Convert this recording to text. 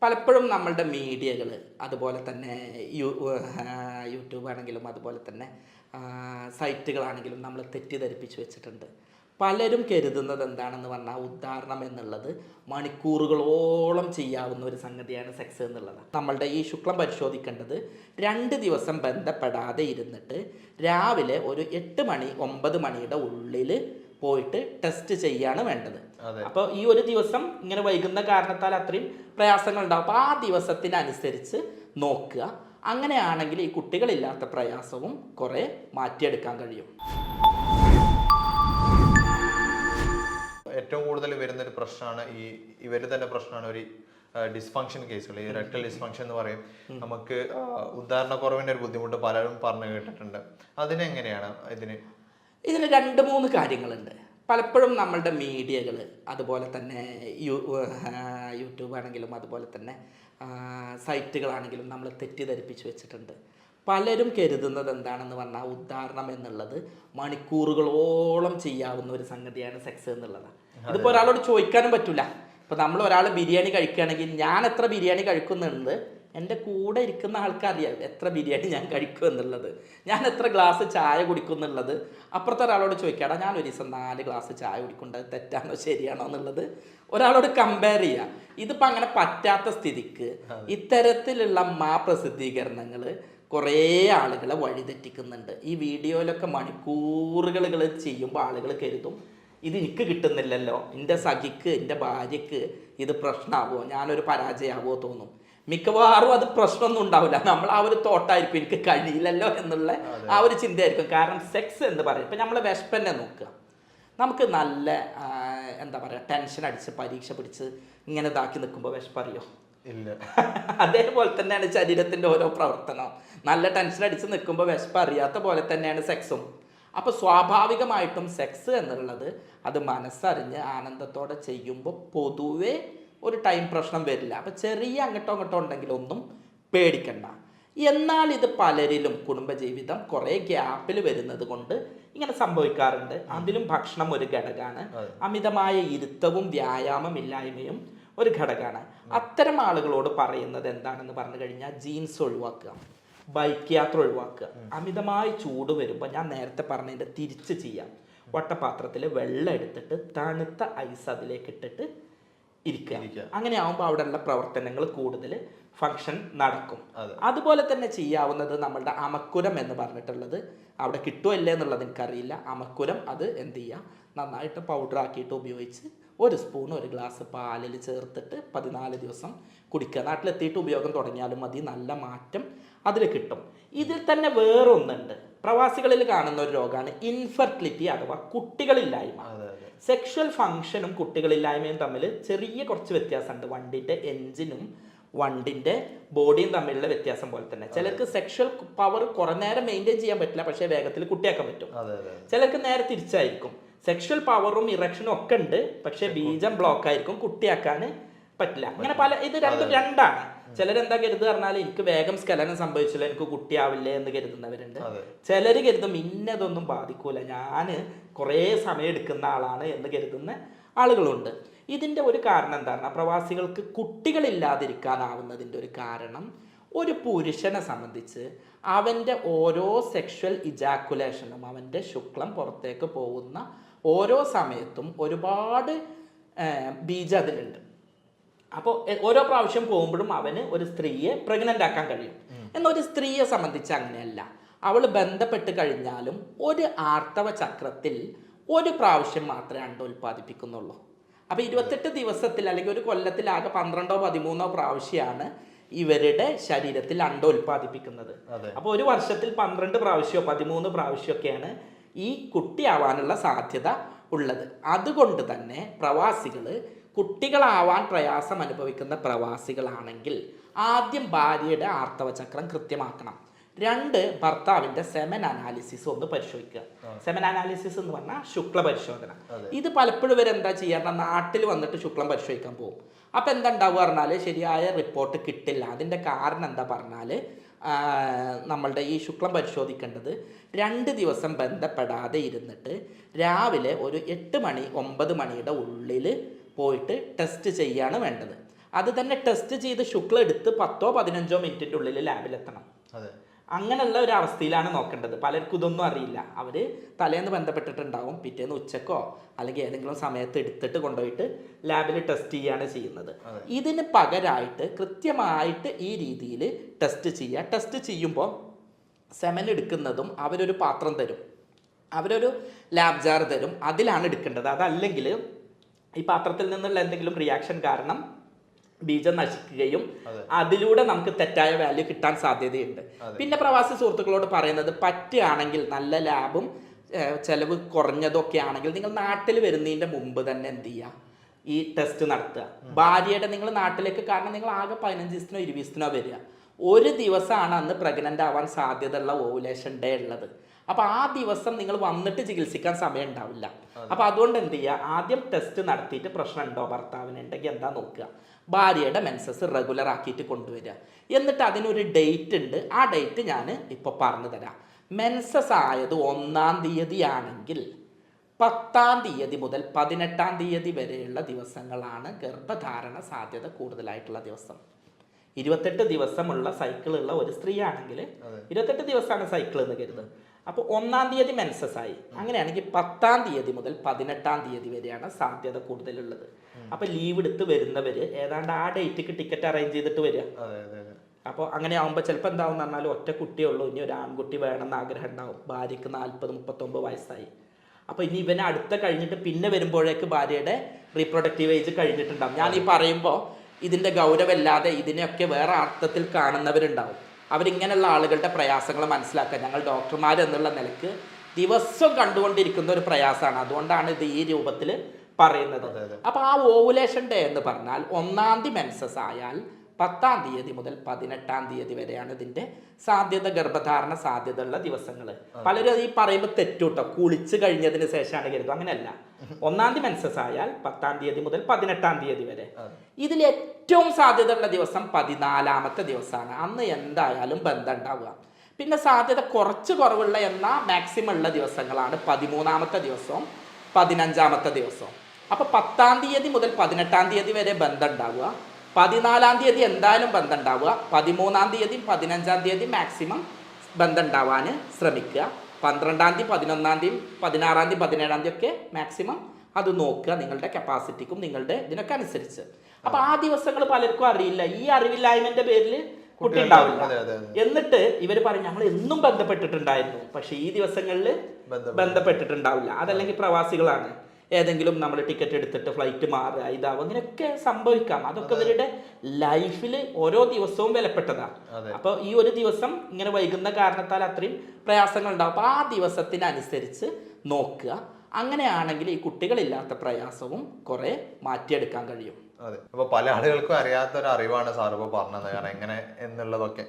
പലപ്പോഴും നമ്മളുടെ മീഡിയകൾ അതുപോലെ തന്നെ യൂട്യൂബ് ആണെങ്കിലും അതുപോലെ തന്നെ സൈറ്റുകളാണെങ്കിലും നമ്മൾ തെറ്റിദ്ധരിപ്പിച്ച് വെച്ചിട്ടുണ്ട്. പലരും കരുതുന്നത് എന്താണെന്ന് പറഞ്ഞാൽ ഉദാഹരണം എന്നുള്ളത് മണിക്കൂറുകളോളം ചെയ്യാവുന്ന ഒരു സംഗതിയാണ് സെക്സ് എന്നുള്ളത്. നമ്മളുടെ ഈ ശുക്ലം പരിശോധിക്കേണ്ടത് 2 ദിവസം ബന്ധപ്പെടാതെ ഇരുന്നിട്ട് രാവിലെ ഒരു 8 മണി 9 മണിയുടെ ഉള്ളിൽ പോയിട്ട് ടെസ്റ്റ് ചെയ്യാണ് വേണ്ടത്. അപ്പോൾ ഈ ഒരു ദിവസം ഇങ്ങനെ വൈകുന്ന കാരണത്താൽ അത്രയും പ്രയാസങ്ങൾ ഉണ്ടാവും. അപ്പോൾ ആ ദിവസത്തിനനുസരിച്ച് നോക്കുക. അങ്ങനെയാണെങ്കിൽ ഈ കുട്ടികളില്ലാത്ത പ്രയാസവും കുറേ മാറ്റിയെടുക്കാൻ കഴിയും. ഏറ്റവും കൂടുതൽ വരുന്നൊരു പ്രശ്നമാണ് ഇവര് തന്നെ പ്രശ്നമാണ് ഒരു ഡിസ്ഫങ്ഷൻ കേസുകൾ. ഈ റെക്ടൽ ഡിസ്ഫങ്ഷൻ എന്ന് പറയും. നമുക്ക് ഉദാഹരണക്കുറവിൻ്റെ ഒരു ബുദ്ധിമുട്ട് പലരും പറഞ്ഞു കേട്ടിട്ടുണ്ട്. അതിനെങ്ങനെയാണ് ഇതിന് 2-3 കാര്യങ്ങളുണ്ട്. പലപ്പോഴും നമ്മളുടെ മീഡിയകൾ അതുപോലെ തന്നെ യൂട്യൂബ് ആണെങ്കിലും അതുപോലെ തന്നെ സൈറ്റുകളാണെങ്കിലും നമ്മൾ തെറ്റിദ്ധരിപ്പിച്ച് വെച്ചിട്ടുണ്ട്. പലരും കരുതുന്നത് എന്താണെന്ന് പറഞ്ഞാൽ ഉദാഹരണം എന്നുള്ളത് മണിക്കൂറുകളോളം ചെയ്യാവുന്ന ഒരു സംഗതിയാണ് സെക്സ് എന്നുള്ളത്. ഇതിപ്പോൾ ഒരാളോട് ചോദിക്കാനും പറ്റില്ല. ഇപ്പോൾ നമ്മൾ ഒരാൾ ബിരിയാണി കഴിക്കുകയാണെങ്കിൽ ഞാൻ എത്ര ബിരിയാണി കഴിക്കുന്നുണ്ട് എൻ്റെ കൂടെ ഇരിക്കുന്ന ആൾക്കറിയാം എത്ര ബിരിയാണി ഞാൻ കഴിക്കും എന്നുള്ളത്, ഞാൻ എത്ര ഗ്ലാസ് ചായ കുടിക്കും എന്നുള്ളത്. അപ്പുറത്തെ ഒരാളോട് ചോദിക്കാടാ ഞാൻ ഒരു ദിവസം 4 ഗ്ലാസ് ചായ കുടിക്കുന്നത് തെറ്റാണോ ശരിയാണോ എന്നുള്ളത് ഒരാളോട് കമ്പയർ ചെയ്യുക. ഇതിപ്പോൾ അങ്ങനെ പറ്റാത്ത സ്ഥിതിക്ക് ഇത്തരത്തിലുള്ള പ്രസിദ്ധീകരണങ്ങൾ കുറേ ആളുകളെ വഴിതെറ്റിക്കുന്നുണ്ട്. ഈ വീഡിയോയിലൊക്കെ മണിക്കൂറുകൾ ചെയ്യുമ്പോൾ ആളുകൾ കരുതും ഇത് എനിക്ക് കിട്ടുന്നില്ലല്ലോ, എൻ്റെ സഖിക്ക് എൻ്റെ ഭാര്യയ്ക്ക് ഇത് പ്രശ്നമാവോ, ഞാനൊരു പരാജയമാവോ തോന്നും. മിക്കവാറും അത് പ്രശ്നമൊന്നും ഉണ്ടാവില്ല. നമ്മൾ ആ ഒരു തോട്ടായിരിക്കും എനിക്ക് കഴിയില്ലല്ലോ എന്നുള്ള ആ ഒരു ചിന്തയായിരിക്കും. കാരണം സെക്സ് എന്ന് പറയും ഇപ്പം നമ്മളെ വിശപ്പന്നെ നോക്കുക. നമുക്ക് നല്ല എന്താ പറയുക ടെൻഷൻ അടിച്ച് പരീക്ഷ പിടിച്ച് ഇങ്ങനെ ഇതാക്കി നിൽക്കുമ്പോൾ വിശപ്പറിയോ? ഇല്ല. അതേപോലെ തന്നെയാണ് ശരീരത്തിൻ്റെ ഓരോ പ്രവർത്തനം. നല്ല ടെൻഷൻ അടിച്ച് നിൽക്കുമ്പോൾ വിശപ്പ് അറിയാത്ത പോലെ തന്നെയാണ് സെക്സും. അപ്പോൾ സ്വാഭാവികമായിട്ടും സെക്സ് എന്നുള്ളത് അത് മനസ്സറിഞ്ഞ് ആനന്ദത്തോടെ ചെയ്യുമ്പോൾ പൊതുവെ ഒരു ടൈം പ്രശ്നം വരില്ല. അപ്പോൾ ചെറിയ അങ്ങോട്ടോ ഉണ്ടെങ്കിൽ ഒന്നും പേടിക്കണ്ട. എന്നാൽ ഇത് പലരിലും കുടുംബജീവിതം കുറേ ഗ്യാപ്പിൽ വരുന്നത് കൊണ്ട് ഇങ്ങനെ സംഭവിക്കാറുണ്ട്. അതിലും ഭക്ഷണം ഒരു ഘടകമാണ്. അമിതമായ ഇരുത്തവും വ്യായാമമില്ലായ്മയും ഒരു ഘടകമാണ്. അത്തരം ആളുകളോട് പറയുന്നത് എന്താണെന്ന് പറഞ്ഞു കഴിഞ്ഞാൽ ജീൻസ് ഒഴിവാക്കുക, ബൈക്ക് യാത്ര ഒഴിവാക്കുക. അമിതമായി ചൂട് വരുമ്പോൾ ഞാൻ നേരത്തെ പറഞ്ഞതിൻ്റെ തിരിച്ച് ചെയ്യാം. വട്ടപാത്രത്തിൽ വെള്ളം എടുത്തിട്ട് തണുത്ത ഐസ് അതിലേക്ക് ഇട്ടിട്ട് ഇരിക്കുക. അങ്ങനെ ആകുമ്പോൾ അവിടെയുള്ള പ്രവർത്തനങ്ങൾ കൂടുതൽ ഫങ്ഷൻ നടക്കും. അതുപോലെ തന്നെ ചെയ്യാവുന്നത് നമ്മളുടെ അമക്കുരം എന്ന് പറഞ്ഞിട്ടുള്ളത് അവിടെ കിട്ടുമല്ലേ എന്നുള്ളത് എനിക്കറിയില്ല. അമക്കുരം അത് എന്ത് ചെയ്യുക, നന്നായിട്ട് പൗഡർ ആക്കിയിട്ട് ഉപയോഗിച്ച് 1 സ്പൂൺ 1 ഗ്ലാസ് പാലിൽ ചേർത്തിട്ട് 14 ദിവസം കുടിക്കുക. നാട്ടിലെത്തിയിട്ട് ഉപയോഗം തുടങ്ങിയാലും മതി, നല്ല മാറ്റം അതിൽ കിട്ടും. ഇതിൽ തന്നെ വേറൊന്നുണ്ട്, പ്രവാസികളിൽ കാണുന്ന ഒരു രോഗമാണ് ഇൻഫെർട്ടിലിറ്റി അഥവാ കുട്ടികളില്ലായ്മ. സെക്ഷൽ ഫങ്ഷനും കുട്ടികളില്ലായ്മയും തമ്മിൽ ചെറിയ കുറച്ച് വ്യത്യാസമുണ്ട്. വണ്ടിൻ്റെ എൻജിനും വണ്ടിൻ്റെ ബോഡിയും തമ്മിലുള്ള വ്യത്യാസം പോലെ തന്നെ. ചിലർക്ക് സെക്ഷൽ പവർ കുറേ നേരം മെയിൻറ്റെയിൻ ചെയ്യാൻ പറ്റില്ല, പക്ഷേ വേഗത്തിൽ കുട്ടിയാക്കാൻ പറ്റും. ചിലർക്ക് നേരെ തിരിച്ചായിരിക്കും, സെക്ഷൽ പവറും ഇറക്ഷനും ഒക്കെ ഉണ്ട്, പക്ഷേ ബീജം ബ്ലോക്ക് ആയിരിക്കും, കുട്ടിയാക്കാൻ പറ്റില്ല. അങ്ങനെ ഇത് രണ്ടാണ്. ചിലരെന്താ കരുതുക പറഞ്ഞാൽ എനിക്ക് വേഗം സ്ഖലനം സംഭവിച്ചില്ല, എനിക്ക് കുട്ടിയാവില്ലേ എന്ന് കരുതുന്നവരുണ്ട്. ചിലർ കരുതും ഇന്നതൊന്നും ബാധിക്കൂല, ഞാൻ കുറേ സമയം എടുക്കുന്ന ആളാണ് എന്ന് കരുതുന്ന ആളുകളുണ്ട്. ഇതിൻ്റെ ഒരു കാരണം എന്താണ്? പ്രവാസികൾക്ക് കുട്ടികളില്ലാതിരിക്കാനാവുന്നതിൻ്റെ ഒരു കാരണം ഒരു പുരുഷനെ സംബന്ധിച്ച് അവൻ്റെ ഓരോ സെക്ഷൽ ഇജാക്കുലേഷനും അവൻ്റെ ശുക്ലം പുറത്തേക്ക് പോകുന്ന ഓരോ സമയത്തും ഒരുപാട് ബീജം അതിലുണ്ട്. അപ്പോൾ ഓരോ പ്രാവശ്യം പോകുമ്പോഴും അവന് ഒരു സ്ത്രീയെ പ്രഗ്നൻ്റ് ആക്കാൻ കഴിയും. എന്നാൽ ഒരു സ്ത്രീയെ സംബന്ധിച്ച് അങ്ങനെയല്ല. അവൾ ബന്ധപ്പെട്ട് കഴിഞ്ഞാലും ഒരു ആർത്തവ ചക്രത്തിൽ 1 പ്രാവശ്യം മാത്രമേ ഉൽപ്പാദിപ്പിക്കുന്നുള്ളൂ. അപ്പോൾ 28 ദിവസത്തിൽ അല്ലെങ്കിൽ ഒരു കൊല്ലത്തിൽ ആകെ 12ഓ 13ഓ പ്രാവശ്യമാണ് ഇവരുടെ ശരീരത്തിൽ ഉൽപ്പാദിപ്പിക്കുന്നത്. അപ്പോൾ ഒരു വർഷത്തിൽ 12 പ്രാവശ്യമോ 13 പ്രാവശ്യമൊക്കെയാണ് ഈ കുട്ടിയാവാനുള്ള സാധ്യത ഉള്ളത്. അതുകൊണ്ട് തന്നെ പ്രവാസികൾ കുട്ടികളാവാൻ പ്രയാസം അനുഭവിക്കുന്ന പ്രവാസികളാണെങ്കിൽ ആദ്യം ഭാര്യയുടെ ആർത്തവ ചക്രം കൃത്യമാക്കണം. 2 ഭർത്താവിൻ്റെ സെമൻ അനാലിസിസ് ഒന്ന് പരിശോധിക്കുക. സെമൻ അനാലിസിസ് എന്ന് പറഞ്ഞാൽ ശുക്ല പരിശോധന. ഇത് പലപ്പോഴും ഇവർ എന്താ ചെയ്യാറുണ്ട്, നാട്ടിൽ വന്നിട്ട് ശുക്ലം പരിശോധിക്കാൻ പോകും. അപ്പം എന്താ ഉണ്ടാവുക പറഞ്ഞാൽ ശരിയായ റിപ്പോർട്ട് കിട്ടില്ല. അതിൻ്റെ കാരണം എന്താ പറഞ്ഞാൽ നമ്മളുടെ ഈ ശുക്ലം പരിശോധിക്കേണ്ടത് 2 ദിവസം ബന്ധപ്പെടാതെ ഇരുന്നിട്ട് രാവിലെ ഒരു 8 മണി 9 മണിയുടെ ഉള്ളിൽ പോയിട്ട് ടെസ്റ്റ് ചെയ്യാണ് വേണ്ടത്. അത് തന്നെ ടെസ്റ്റ് ചെയ്ത് ശുക്ലം എടുത്ത് 10-15 മിനിറ്റിൻ്റെ ഉള്ളിൽ ലാബിലെത്തണം. അതെ. അങ്ങനെയുള്ള ഒരു അവസ്ഥയിലാണ് നോക്കേണ്ടത്. പലർക്കും ഇതൊന്നും അറിയില്ല. അവർ തലേന്ന് ബന്ധപ്പെട്ടിട്ടുണ്ടാവും, പിറ്റേന്ന് ഉച്ചക്കോ അല്ലെങ്കിൽ ഏതെങ്കിലും സമയത്ത് എടുത്തിട്ട് കൊണ്ടുപോയിട്ട് ലാബിൽ ടെസ്റ്റ് ചെയ്യുകയാണ് ചെയ്യുന്നത്. ഇതിന് പകരമായിട്ട് കൃത്യമായിട്ട് ഈ രീതിയിൽ ടെസ്റ്റ് ചെയ്യുക. ടെസ്റ്റ് ചെയ്യുമ്പോൾ സെമൻ എടുക്കുന്നതും അവരൊരു പാത്രം തരും, അവരൊരു ലാബ് ജാർ തരും, അതിലാണ് എടുക്കേണ്ടത്. അതല്ലെങ്കിൽ ഈ പാത്രത്തിൽ നിന്നുള്ള എന്തെങ്കിലും റിയാക്ഷൻ കാരണം ബീജം നശിക്കുകയും അതിലൂടെ നമുക്ക് തെറ്റായ വാല്യൂ കിട്ടാൻ സാധ്യതയുണ്ട്. പിന്നെ പ്രവാസി സുഹൃത്തുക്കളോട് പറയുന്നത്, പറ്റുകയാണെങ്കിൽ നല്ല ലാബും ചെലവ് കുറഞ്ഞതൊക്കെ ആണെങ്കിൽ നിങ്ങൾ നാട്ടിൽ വരുന്നതിൻ്റെ മുമ്പ് തന്നെ എന്ത് ചെയ്യുക, ഈ ടെസ്റ്റ് നടത്തുക. ഭാര്യയുടെ നിങ്ങൾ നാട്ടിലേക്ക്, കാരണം നിങ്ങൾ ആകെ 15 ദിവസത്തിനോ 20 ദിവസത്തിനോ വരിക, ഒരു ദിവസമാണ് അന്ന് പ്രഗ്നൻ്റ് ആവാൻ സാധ്യതയുള്ള ഓവുലേഷൻ ഡേ ഉള്ളത്. അപ്പോൾ ആ ദിവസം നിങ്ങൾ വന്നിട്ട് ചികിത്സിക്കാൻ സമയം ഉണ്ടാവില്ല. അപ്പോൾ അതുകൊണ്ട് എന്ത് ചെയ്യുക, ആദ്യം ടെസ്റ്റ് നടത്തിയിട്ട് പ്രശ്നം ഉണ്ടോ ഭർത്താവിനുണ്ടെങ്കിൽ എന്താ നോക്കുക, ഭാര്യയുടെ മെൻസസ് റെഗുലർ ആക്കിയിട്ട് കൊണ്ടുവരിക. എന്നിട്ട് അതിനൊരു ഡേറ്റ് ഉണ്ട്, ആ ഡേറ്റ് ഞാൻ ഇപ്പോൾ പറഞ്ഞു തരാം. മെൻസസ് ആയത് 1-ാം തീയതി ആണെങ്കിൽ 10-ാം തീയതി മുതൽ 18-ാം തീയതി വരെയുള്ള ദിവസങ്ങളാണ് ഗർഭധാരണ സാധ്യത കൂടുതലായിട്ടുള്ള ദിവസം. 28 ദിവസമുള്ള സൈക്കിളുള്ള ഒരു സ്ത്രീ ആണെങ്കിൽ 28 ദിവസമാണ് സൈക്കിൾ എന്ന് കരുതുന്നത്. അപ്പോൾ 1-ാം തീയതി മെൻസസ് ആയി, അങ്ങനെയാണെങ്കിൽ 10-ാം തീയതി മുതൽ 18-ാം തീയതി വരെയാണ് സാധ്യത കൂടുതലുള്ളത്. അപ്പോൾ ലീവ് എടുത്ത് വരുന്നവർ ഏതാണ്ട് ആ ഡേറ്റിക്ക് ടിക്കറ്റ് അറേഞ്ച് ചെയ്തിട്ട് വരിക. അപ്പോൾ അങ്ങനെ ആകുമ്പോൾ ചിലപ്പോൾ എന്താവും എന്ന് പറഞ്ഞാൽ ഒറ്റ കുട്ടിയേ ഉള്ളൂ, ഇനി ഒരു ആൺകുട്ടി വേണമെന്ന് ആഗ്രഹം ഉണ്ടാവും, ഭാര്യയ്ക്ക് 40-39 വയസ്സായി. അപ്പോൾ ഇനി ഇവനെ അടുത്ത കഴിഞ്ഞിട്ട് പിന്നെ വരുമ്പോഴേക്ക് ഭാര്യയുടെ റീപ്രൊഡക്റ്റീവ് ഏജ് കഴിഞ്ഞിട്ടുണ്ടാവും. ഞാൻ ഈ പറയുമ്പോൾ ഇതിൻ്റെ ഗൗരവമില്ലാതെ ഇതിനെയൊക്കെ വേറെ അർത്ഥത്തിൽ കാണുന്നവരുണ്ടാവും. അവരിങ്ങനെയുള്ള ആളുകളുടെ പ്രയാസങ്ങൾ മനസ്സിലാക്കുക. ഞങ്ങൾ ഡോക്ടർമാർ എന്നുള്ള നിലക്ക് ദിവസം കണ്ടുകൊണ്ടിരിക്കുന്ന ഒരു പ്രയാസമാണ്, അതുകൊണ്ടാണ് ഇത് ഈ രൂപത്തിൽ പറയുന്നത്. അപ്പോൾ ആ ഓവുലേഷൻ ഡേ എന്ന് പറഞ്ഞാൽ 1-ാം തീയതി മെൻസസ് ആയാൽ 10-ാം തീയതി മുതൽ 18-ാം തീയതി വരെയാണ് ഇതിൻ്റെ സാധ്യത, ഗർഭധാരണ സാധ്യതയുള്ള ദിവസങ്ങൾ. പലരും ഈ പറയുമ്പോൾ തെറ്റൂട്ടോ, കുളിച്ച് കഴിഞ്ഞതിന് ശേഷമാണ് കരുതും. അങ്ങനെയല്ല, 1-ാം തീയതി മെൻസസ് ആയാൽ 10-ാം തീയതി മുതൽ 18-ാം തീയതി വരെ. ഇതിൽ ഏറ്റവും സാധ്യതയുള്ള ദിവസം 14-ാമത്തെ ദിവസമാണ്. അന്ന് എന്തായാലും ബന്ധം ഉണ്ടാവുക. പിന്നെ സാധ്യത കുറച്ച് കുറവുള്ള എന്നാൽ മാക്സിമം ഉള്ള ദിവസങ്ങളാണ് 13-ാമത്തെ ദിവസവും 15-ാമത്തെ ദിവസവും. അപ്പോൾ 10-ാം തീയതി മുതൽ 18-ാം തീയതി വരെ ബന്ധം ഉണ്ടാവുക, 14-ാം തീയതി എന്തായാലും ബന്ധം ഉണ്ടാവുക, 13-ാം തീയതി 15-ാം തീയതി മാക്സിമം ബന്ധം ഉണ്ടാവാൻ ശ്രമിക്കുക, 12-ാം തീയതി 11-ാം തീയതി 16-ാം തീയതി 17-ാം തീയതി ഒക്കെ മാക്സിമം അത് നോക്കുക, നിങ്ങളുടെ കപ്പാസിറ്റിക്കും നിങ്ങളുടെ ഇതിനൊക്കെ അനുസരിച്ച്. അപ്പോൾ ആ ദിവസങ്ങൾ പലർക്കും അറിയില്ല. ഈ അറിവില്ലായ്മൻ്റെ പേരിൽ കുട്ടി ഉണ്ടാവില്ല. എന്നിട്ട് ഇവർ പറയും ഞങ്ങൾ എന്നും ബന്ധപ്പെട്ടിട്ടുണ്ടായിരുന്നു, പക്ഷെ ഈ ദിവസങ്ങളിൽ ബന്ധപ്പെട്ടിട്ടുണ്ടാവില്ല. അതല്ലെങ്കിൽ പ്രവാസികളാണ്, ഏതെങ്കിലും നമ്മൾ ടിക്കറ്റ് എടുത്തിട്ട് ഫ്ലൈറ്റ് മാറുക, ഇതാവും, അങ്ങനെയൊക്കെ സംഭവിക്കാം. അതൊക്കെ ഇവരുടെ ലൈഫിൽ ഓരോ ദിവസവും വിലപ്പെട്ടതാണ്. അപ്പോൾ ഈ ഒരു ദിവസം ഇങ്ങനെ വൈകുന്ന കാരണത്താൽ അത്രയും പ്രയാസങ്ങൾ ഉണ്ടാവും. അപ്പോൾ ആ ദിവസത്തിനനുസരിച്ച് നോക്കുക. അങ്ങനെയാണെങ്കിൽ ഈ കുട്ടികളില്ലാത്ത പ്രയാസവും കുറെ മാറ്റിയെടുക്കാൻ കഴിയും. അതെ. അപ്പോൾ പല ആളുകൾക്കും അറിയാത്തൊരു അറിവാണ് സാർ ഇപ്പോൾ പറഞ്ഞത്, കാരണം എങ്ങനെ എന്നുള്ളതൊക്കെ.